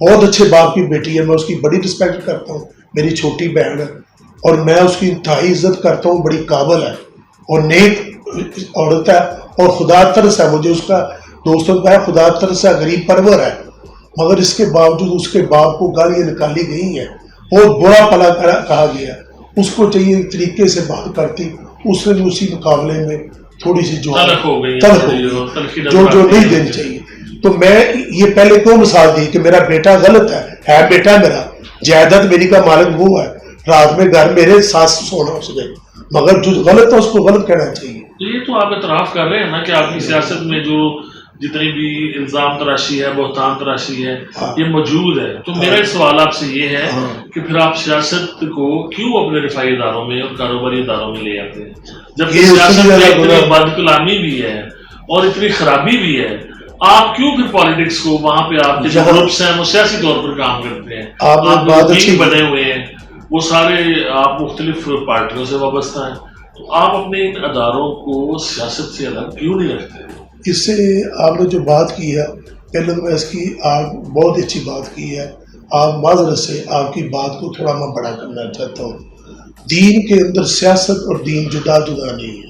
بہت اچھے باپ کی بیٹی ہے، میں اس کی بڑی رسپیکٹ کرتا ہوں، میری چھوٹی بہن ہے، اور میں اس کی انتہائی عزت کرتا ہوں، بڑی قابل ہے اور نیک عورت ہے، اور خدا ترس ہے مجھے اس کا دوستوں کا ہے، خدا ترس ہے، غریب پرور ہے، مگر اس کے باوجود اس کے باپ کو گالیاں نکالی گئی ہیں، بہت برا پلا کہا گیا، اس کو چاہیے ایک طریقے سے بات کرتی، اس نے بھی اسی مقابلے میں تھوڑی سی جو تلخ ہو گئی جو نہیں دینی چاہیے۔ تو میں یہ پہلے کیوں مثال دی کہ میرا بیٹا غلط ہے بیٹا میرا، جائیداد میری کا مالک وہ ہے، رات میں گھر میرے ساتھ سونا اس نے، مگر جو غلط ہے اس کو غلط کہنا چاہیے۔ تو یہ تو آپ اعتراف کر رہے ہیں نا کہ آپ کی سیاست میں جو جتنی بھی الزام تراشی ہے، بہتان تراشی ہے، یہ موجود ہے۔ تو میرا سوال آپ سے یہ ہے کہ پھر آپ سیاست کو کیوں اپنے رفائی اداروں میں اور کاروباری اداروں میں لے آتے ہیں، جبکہ سیاست میں اتنی بد کلامی بھی ہے اور اتنی خرابی بھی ہے، آپ کیوں پھر پالیٹکس کو وہاں پہ آپ کے جو گروپس ہیں وہ سیاسی طور پر کام کرتے ہیں، آپ بنے ہوئے ہیں، وہ سارے آپ مختلف پارٹیوں سے وابستہ ہیں، تو آپ اپنے ان اداروں کو سیاست سے الگ کیوں نہیں رکھتے؟ اس سے آپ نے جو بات کی ہے، پہلے تو میں اس کی آپ بہت اچھی بات کی ہے، آپ معذرت سے آپ کی بات کو تھوڑا میں بڑا کرنا چاہتا ہوں۔ دین کے اندر سیاست اور دین جدا جدا نہیں ہے۔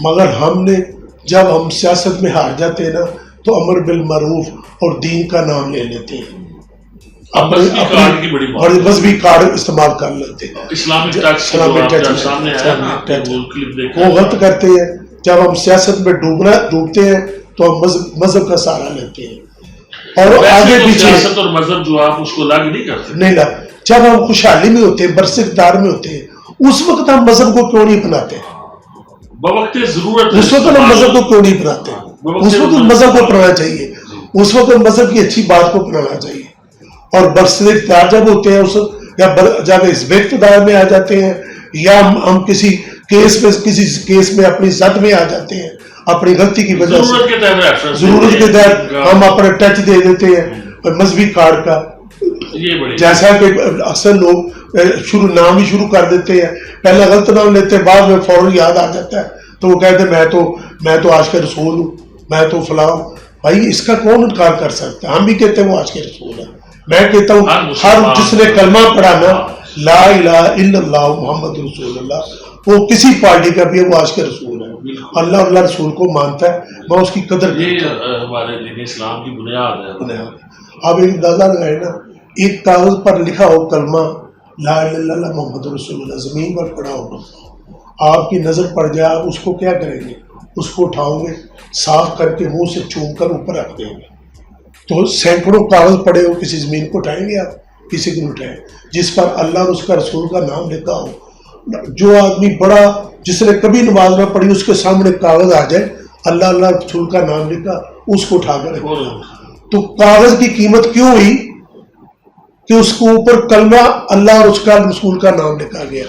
مگر ہم نے جب ہم سیاست میں ہار جاتے ہیں نا تو امر بالمعروف اور دین کا نام لے لیتے ہیں، بڑی مذہبی کارڈ استعمال کر لیتے ہیں، اسلامک ٹیکس وہ غلط کرتے ہیں۔ جب ہم سیاست میں ڈوبتے ہیں تو ہم مذہب کا سہارا لیتے ہیں اور آگے پیچھے سیاست اور مذہب جو آپ اس کو لاگ نہیں کرتے، نہیں لا۔ جب ہم خوشحالی میں ہوتے ہیں، برسکدار میں ہوتے ہیں، اس وقت ہم مذہب کو کیوں نہیں اپناتے؟ بوقت ضرورت اس وقت ہم مذہب کو کیوں نہیں اپناتے؟ اس وقت مذہب کو اپنانا چاہیے، اس وقت مذہب کی اچھی بات کو اپنانا چاہیے۔ اور برسکدار جب ہوتے ہیں اس یا جب اس اقتدار میں آ جاتے ہیں، یا ہم کسی کیس میں اپنی زد میں آ جاتے ہیں اپنی غلطی کی وجہ سے، ضرورت کے تحت ہم اپنا ٹچ دے دیتے ہیں مذہبی کارڈ کا، جیسا کہ اکثر لوگ نام ہی شروع کر دیتے ہیں، پہلے غلط نام لیتے ہیں، بعد میں فوراً یاد آ جاتا ہے تو وہ کہتے ہیں میں تو آج کے رسول ہوں، میں تو فلاں ہوں۔ بھائی اس کا کون انکار کر سکتا ہے؟ ہم بھی کہتے ہیں وہ آج کے رسول ہے۔ میں کہتا ہوں ہر جس نے کلمہ پڑھا نا لا الہ الا اللہ محمد رسول اللہ، وہ کسی پارٹی کا بھی ہے، وہ آج کے رسول ہے، اللہ اللہ رسول کو مانتا ہے، میں اس کی قدر کرتا ہوں۔ ہمارے دین اسلام کی بنیاد ہے۔ اب ایک اندازہ لگائے نا، ایک کاغذ پر لکھا ہو کلمہ لا الہ الا اللہ محمد رسول اللہ، زمین پر پڑا ہو، آپ کی نظر پڑ جائے، آپ اس کو کیا کریں گے؟ اس کو اٹھاؤں گے، صاف کر کے منہ سے چوم کر اوپر رکھ دیں گے۔ تو سینکڑوں کاغذ پڑے ہو، کسی زمین کو اٹھائیں گے آپ؟ کسی کو نہیں اٹھائیں، جس پر اللہ اور اس کا رسول کا نام لکھا ہو۔ جو آدمی بڑا جس نے کبھی نماز نہ پڑھی، اس کے سامنے کاغذ آ جائے اللہ اللہ رسول کا نام لکھا، اس کو اٹھا کر تو کاغذ کی قیمت کیوں ہوئی کہ اس کو اوپر کلمہ اللہ اور اس کا رسول کا نام لکھا گیا،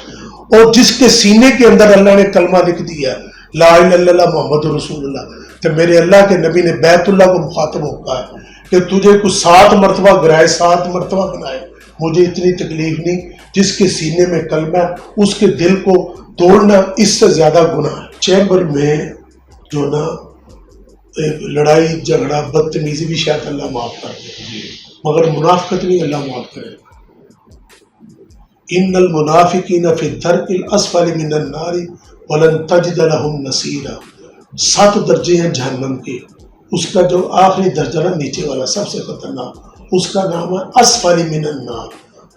اور جس کے سینے کے اندر اللہ نے کلمہ لکھ دیا لا الہ الا اللہ محمد رسول اللہ، تو میرے اللہ کے نبی نے بیت اللہ کو مخاطب ہوتا ہے کہ تجھے کچھ 7 مرتبہ گرائے، 7 مرتبہ بنائے، مجھے اتنی تکلیف نہیں، جس کے سینے میں کلمہ اس کے دل کو توڑنا اس سے زیادہ گناہ ہے۔ چیمبر میں جو نا لڑائی جھگڑا بدتمیزی بھی شاید اللہ معاف کر دے، مگر منافقت نہیں اللہ معاف کرے۔ ان المنافقین فی الدرک الاسفل من النار ولن تجد لهم نصیرا۔ 7 درجے ہیں جہنم کے، اس کا جو آخری درجہ نا نیچے والا سب سے خطرناک، اس کا نام ہے اسفل من النار۔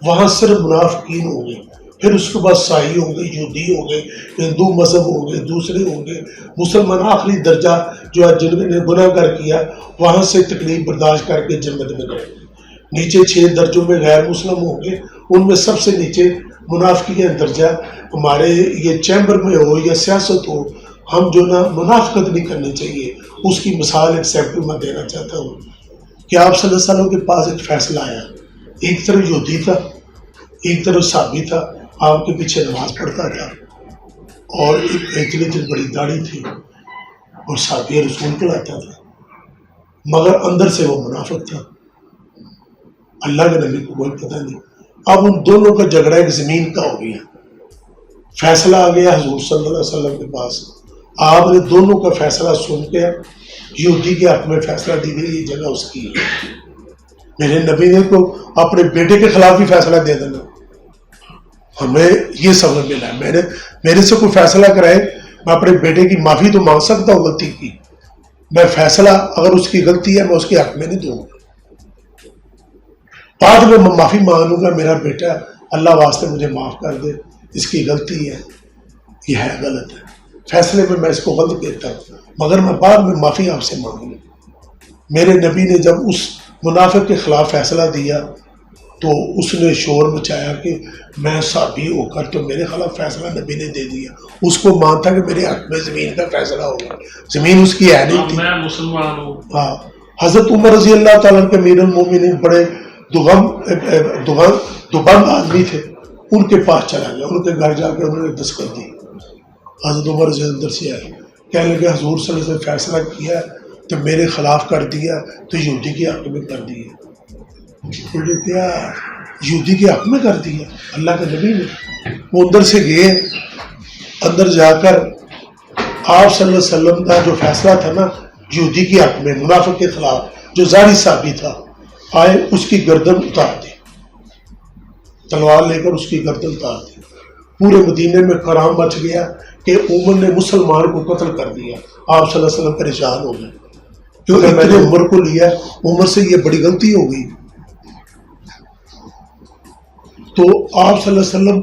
وہاں صرف منافقین ہوں گے، پھر اس کے بعد سائی ہوں گے، یہودی ہوں گے، ہندو مذہب ہوں گے، دوسرے ہوں گے، مسلمان آخری درجہ جو ہے جن نے گناہ گر کیا وہاں سے تکلیف برداشت کر کے جنت میں گئے۔ نیچے 6 درجوں میں غیر مسلم ہوں گے، ان میں سب سے نیچے منافقین درجہ۔ ہمارے یہ چیمبر میں ہو یا سیاست ہو، ہم جو نا منافقت نہیں کرنی چاہیے۔ اس کی مثال ایک سیمپل میں دینا چاہتا ہوں کہ آپ صلی اللہ علیہ وسلم کے پاس ایک فیصلہ آیا، ایک طرف یہودی تھا، ایک طرف صحابی تھا، آپ کے پیچھے نماز پڑھتا تھا، اور اتنی بڑی داڑھی تھی، اور صحابی رسول کو لاتا تھا، مگر اندر سے وہ منافق تھا، اللہ کے نبی کو کوئی پتہ نہیں۔ اب ان دونوں کا جھگڑا ایک زمین کا ہو گیا، فیصلہ آ گیا حضور صلی اللہ علیہ وسلم کے پاس، آپ نے دونوں کا فیصلہ سن کے یہودی کے حق میں فیصلہ دی گئی، یہ جگہ اس کی ہے۔ میرے نبی نے تو اپنے بیٹے کے خلاف بھی فیصلہ دے دینا، ہمیں یہ سبق ملا ہے۔ میرے سے کوئی فیصلہ کرائے، میں اپنے بیٹے کی معافی تو مانگ سکتا ہوں غلطی کی، میں فیصلہ اگر اس کی غلطی ہے میں اس کے حق میں نہیں دوں گا، بعد میں معافی مانگ لوں گا، میرا بیٹا اللہ واسطے مجھے معاف کر دے، اس کی غلطی ہے، یہ ہے غلط ہے، فیصلے میں میں اس کو غلط کہتا ہوں، مگر میں بعد میں معافی آپ سے مانگ لوں۔ میرے نبی نے جب اس منافق کے خلاف فیصلہ دیا تو اس نے شور مچایا کہ میں صحابی ہو کر تو میرے خلاف فیصلہ نبی نے دے دیا، اس کو مانتا کہ میرے حق میں زمین کا فیصلہ ہوگا، زمین اس کی ہے نہیں تھی، میں مسلمان ہوں۔ ہاں، حضرت عمر رضی اللہ تعالیٰ کے امیر المومنین بڑے دوبند آدمی تھے، ان کے پاس چلا گیا، ان کے گھر جا کے انہوں نے دستخط دی، حضرت عمر رضی اندر سے آئے، کہنے لگے حضور صلی اللہ علیہ وسلم فیصلہ کیا تو میرے خلاف کر دیا تو یہودی کے حق میں کر دیا۔ بولے کیا یہودی کے حق میں کر دیا اللہ کے نبی نے؟ وہ اندر سے گئے، اندر جا کر آپ صلی اللہ علیہ وسلم کا جو فیصلہ تھا نا یہودی کے حق میں منافق کے خلاف جو ظاہری صحابی تھا، آئے اس کی گردن اتار دی، تلوار لے کر اس کی گردن اتار دی، پورے مدینے میں کرام مچ گیا کہ عمر نے مسلمان کو قتل کر دیا. آپ صلی اللہ علیہ وسلم پریشان ہو گئے کیوں اتنے عمر کو لیا, عمر سے یہ بڑی غلطی ہو گئی. تو آپ صلی اللہ علیہ وسلم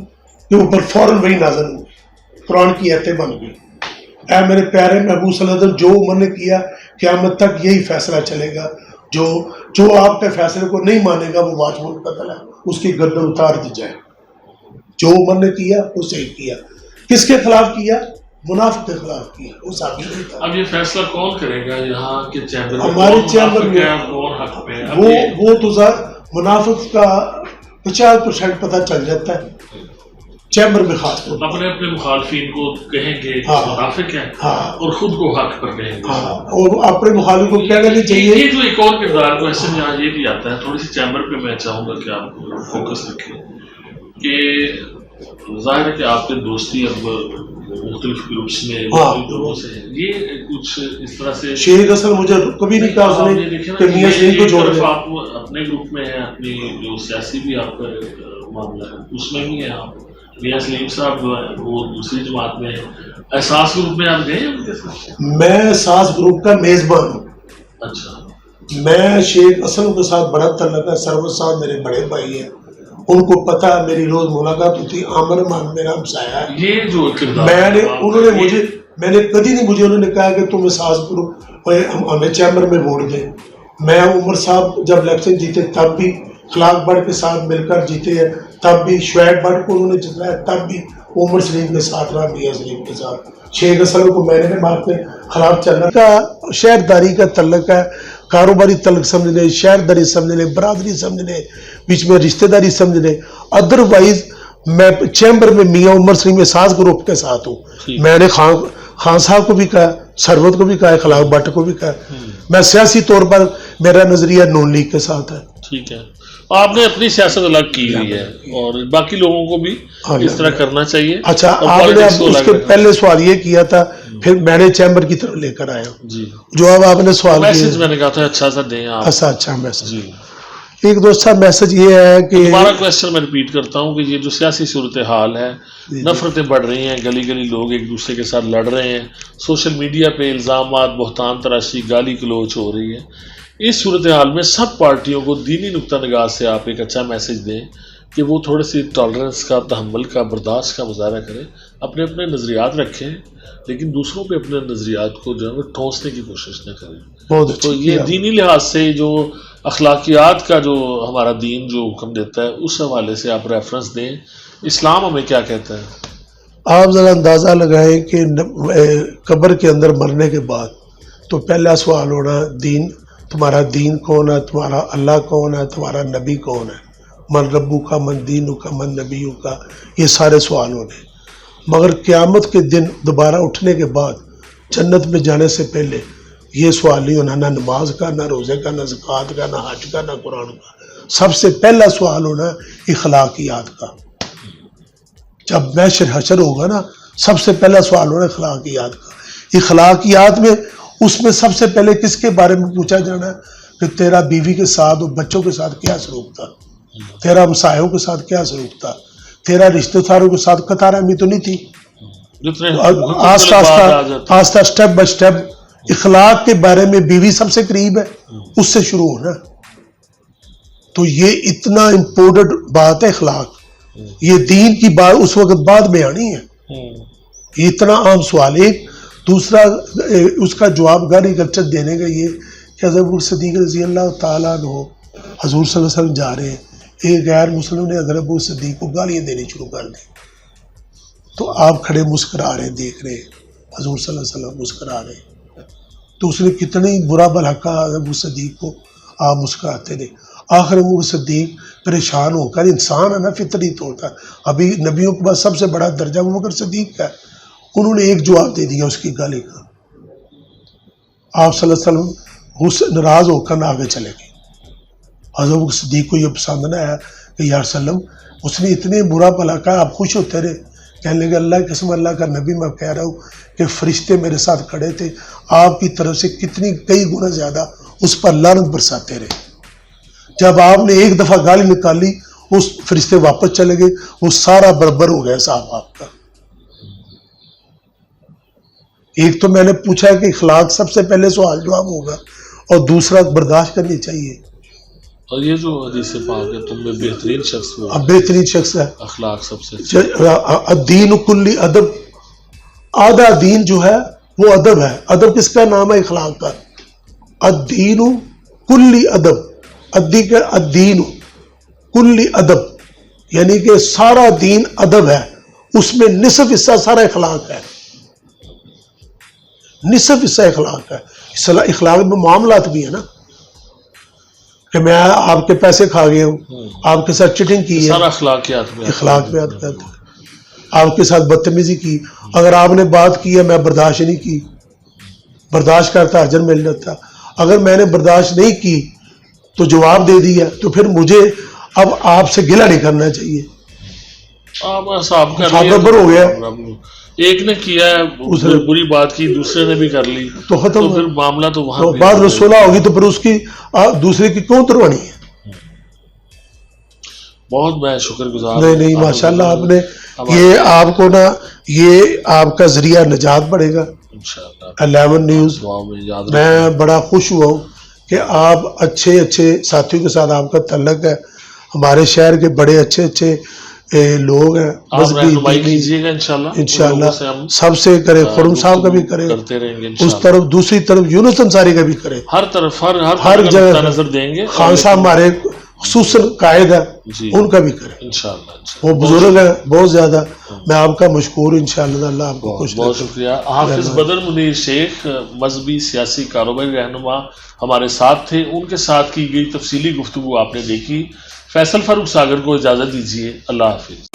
کے اوپر فوراً وہی نازل ہوئی, قرآن کی آیتیں بن گئی. اے میرے پیارے محبوب صلی اللہ علیہ وسلم, جو عمر نے کیا قیامت تک یہی فیصلہ چلے گا. جو آپ کے فیصلے کو نہیں مانے گا وہ واجب القتل ہے, اس کی گردن اتار دی جائے. جو عمر نے کیا وہ صحیح کیا. کس کے خلاف کیا؟ منافق کے خلاف کیا. وہ ثابت نہیں تھا. اب یہ فیصلہ کون کرے گا یہاں کے چیمبر میں؟ ہمارے چیمبر میں وہ تو منافق کا 50% پتہ چل جاتا ہے چیمبر میں. خاص طور اپنے مخالفین کو کہیں گے منافق ہیں اور خود کو حق پر کہیں گے, اور اپنے مخالف کو کہنا نہیں چاہیے. یہ جو ایک اور کردار کو ایسے یہاں یہ بھی آتا ہے, تھوڑی سی چیمبر پہ میں چاہوں گا کہ آپ فوکس رکھیں کہ ظاہر ہے کہ آپ کے دوستی اب مختلف گروپس میں لوگوں سے ہیں, یہ کچھ اس طرح سے شیخ اصل مجھے کبھی نہیں کہا اس نے کہ میاں سلیم کو چھوڑ دیں. آپ اپنے گروپ میں ہیں, اپنی جو سیاسی بھی آپ کا معاملہ ہے اس میں بھی ہیں آپ. میاں سلیم صاحب جو ہے وہ دوسری جماعت میں ہیں. احساس گروپ میں آپ گئے ہیں ان کے ساتھ؟ میں احساس گروپ کا میزبان ہوں. اچھا. میں شیخ اسلم کے ساتھ بڑا تعلق ہے. سرور صاحب میرے بڑے بھائی ہیں, ان کو پتہ ہے میری روز ملاقات ہوتی. عامر مان میرا ہمسایہ ہے. یہ جو میں نے کبھی نہیں, مجھے انہوں نے کہا کہ تم احساس گروپ ہمیں چیمبر میں ووٹ دیں. میں عمر صاحب جب الیکشن جیتے تب بھی خلاق بڑھ کے ساتھ مل کر جیتے ہیں, تب بھی شعیب بڑھ کو انہوں نے جتایا, تب بھی عمر سلیم کے ساتھ رہا, میاں سلیم کے ساتھ. شیخ اسلم کو میں نے بات کے خلاف چلنا کا شہرداری کا تعلق ہے, کاروباری تعلق سمجھ لیں, شہرداری سمجھ لیں, برادری سمجھ لیں, بیچ میں رشتہ داری سمجھ لیں. ادروائز میں چیمبر میں میاں عمر سلیم احساس گروپ کے ساتھ ہوں. میں نے خان صاحب کو بھی کہا, سرورت کو بھی کہا, خلاق بٹ کو بھی کہا. میں سیاسی طور پر میرا نظریہ نون لیگ کے ساتھ ہے. ٹھیک ہے, آپ نے اپنی سیاست الگ کی ہوئی ہے اور باقی لوگوں کو بھی اس طرح کرنا چاہیے. اچھا, آپ نے اس کے پہلے سوال یہ کیا تھا, پھر میں نے چیمبر کی طرف لے کر آیا. جی, جو اب آپ نے سوال میسج میں نے کہا تھا اچھا سا دیں آپ. اچھا میسج. جی, ایک دوست میسج یہ ہے کہ ہمارا کوشچن میں ریپیٹ کرتا ہوں کہ یہ جو سیاسی صورتحال ہے, نفرتیں بڑھ رہی ہیں, گلی گلی لوگ ایک دوسرے کے ساتھ لڑ رہے ہیں, سوشل میڈیا پہ الزامات, بہتان تراشی, گالی گلوچ ہو رہی ہے. اس صورتحال میں سب پارٹیوں کو دینی نقطہ نگاہ سے آپ ایک اچھا میسج دیں کہ وہ تھوڑے سی ٹالرنس کا, تحمل کا, برداشت کا مظاہرہ کریں, اپنے اپنے نظریات رکھیں, لیکن دوسروں پہ اپنے نظریات کو جو ہے وہ ٹھونسنے کی کوشش نہ کریں. تو یہ دینی لحاظ سے جو اخلاقیات کا جو ہمارا دین جو حکم دیتا ہے اس حوالے سے آپ ریفرنس دیں, اسلام ہمیں کیا کہتا ہے. آپ ذرا اندازہ لگائیں کہ قبر کے اندر مرنے کے بعد تو پہلا سوال ہونا دین, تمہارا دین کون ہے, تمہارا اللہ کون ہے, تمہارا نبی کون ہے, من ربو کا, من دینو کا, من نبیو کا, یہ سارے سوال ہونے. مگر قیامت کے دن دوبارہ اٹھنے کے بعد جنت میں جانے سے پہلے یہ سوال نہیں ہونا, نہ نماز کا, نہ روزے کا, نہ زکوٰۃ کا, نہ حج کا, نہ قرآن کا. سب سے پہلا سوال ہونا اخلاقیات کا. جب محشر حشر ہوگا نا, سب سے پہلا سوال ہونا اخلاقیات کا. اخلاقیات میں اس میں سب سے پہلے کس کے بارے میں پوچھا جانا ہے کہ تیرا بیوی کے ساتھ اور بچوں کے ساتھ کیا سلوک تھا, تیرا ہمسایوں کے ساتھ کیا سلوک تھا, تیرا رشتہ داروں کے ساتھ قطع رحمی تو نہیں تھی. آہستہ اسٹیپ بائی اسٹیپ اخلاق کے بارے میں بیوی سب سے قریب ہے, اس سے شروع ہونا. تو یہ اتنا امپورٹنٹ بات ہے اخلاق. یہ دین کی بات اس وقت بعد میں آنی ہے. یہ اتنا عام سوال. ایک دوسرا اس کا جواب گالی گلچر دینے کا یہ کہ حضرت صدیق رضی اللہ تعالیٰ عنہ حضور صلی اللہ علیہ وسلم جا رہے ہیں, ایک غیر مسلم نے حضرت صدیق کو گالیاں دینی شروع کر دی. تو آپ کھڑے مسکرا رہے, دیکھ رہے, حضور صلی اللہ علیہ وسلم مسکرا رہے. تو اس نے کتنی برا بھلا کہا حضرت صدیق کو, آپ مسکراتے رہے. آخر ابو صدیق پریشان ہو کر, انسان ہے نا فطری طور پر, ابھی نبیوں کے بعد سب سے بڑا درجہ ابو بکر صدیق کا ہے, انہوں نے ایک جواب دے دیا اس کی گالی کا. آپ صلی اللہ علیہ وسلم ناراض ہو کر آگے چلے گئے. حضرت ابو بکر صدیق کو یہ پسند نہ آیا کہ یا رسول اللہ اس نے اتنے برا بھلا کہا, آپ خوش ہوتے رہے. کہنے لگے اللہ کی قسم, اللہ کا نبی میں کہہ رہا ہوں کہ فرشتے میرے ساتھ کھڑے تھے, آپ کی طرف سے کئی گنا زیادہ اس پر لعنت برساتے رہے. جب آپ نے ایک دفعہ گالی نکالی اس فرشتے واپس چلے گئے، وہ سارا بربر ہو گیا صاحب آپ کا. ایک تو میں نے پوچھا کہ اخلاق سب سے پہلے سوال جواب ہوگا، اور دوسرا برداشت کرنی چاہیے. اور یہ جو حدیث پاک ہے تم میں بہترین شخص ہو، اب بہترین شخص ہے. اخلاق سب سے اچھا. الدین کلی ادب، آدھا دین جو ہے وہ ادب ہے. ادب کس کا نام ہے؟ اخلاق کا. الدین کلی ادب، الدین کلی ادب، یعنی کہ سارا دین ادب ہے، اس میں نصف حصہ سارا اخلاق ہے، نصف حصہ اخلاق ہے. اخلاق میں معاملات بھی ہے نا، کہ میں آپ کے پیسے کھا گیا ہوں، آپ کے ساتھ چیٹنگ کی ہے، سارا اخلاقیات میں اخلاق میں آتا ہے. آپ کے ساتھ بدتمیزی کی، اگر آپ نے بات کی ہے میں برداشت نہیں کی، برداشت کرتا اجر مل جاتا. اگر میں نے برداشت نہیں کی تو جواب دے دیا، تو پھر مجھے اب آپ سے گلہ نہیں کرنا چاہیے. صاحب کا برابر ہو گیا. ایک نے کیا ہے بری بات کی، دوسرے نے بھی کر لی، تو ختم. پھر معاملہ تو وہاں بعد میں صلح ہوگی تو پھر اس کی دوسرے کی کیوں اتروانی ہے؟ بہت میں شکر گزار. نہیں ماشاءاللہ آپ نے یہ آپ کو نا، یہ آپ کا ذریعہ نجات بڑھے گا. 11 نیوز میں بڑا خوش ہوا ہوں کہ آپ اچھے ساتھیوں کے ساتھ آپ کا تعلق ہے. ہمارے شہر کے بڑے اچھے لوگ ہیں، رہنمائی کیجیے گا انشاءاللہ. سب سے کرے، خرم صاحب کا بھی کرے، اس طرف دوسری طرف یونس انصاری کا بھی کرے، ہر طرف ہر جگہ نظر دیں گے. خان صاحب ہمارے خصوصاً قائد ہے، ان کا بھی کرے. انشاءاللہ وہ بزرگ ہیں بہت زیادہ. میں آپ کا مشکور، انشاءاللہ اللہ آپ کو خوش. بہت شکریہ. حافظ بدر منیر شیخ مذہبی سیاسی کاروباری رہنما ہمارے ساتھ تھے. ان کے ساتھ کی گئی تفصیلی گفتگو آپ نے دیکھی. فیصل فاروق ساگر کو اجازت دیجیے. اللہ حافظ.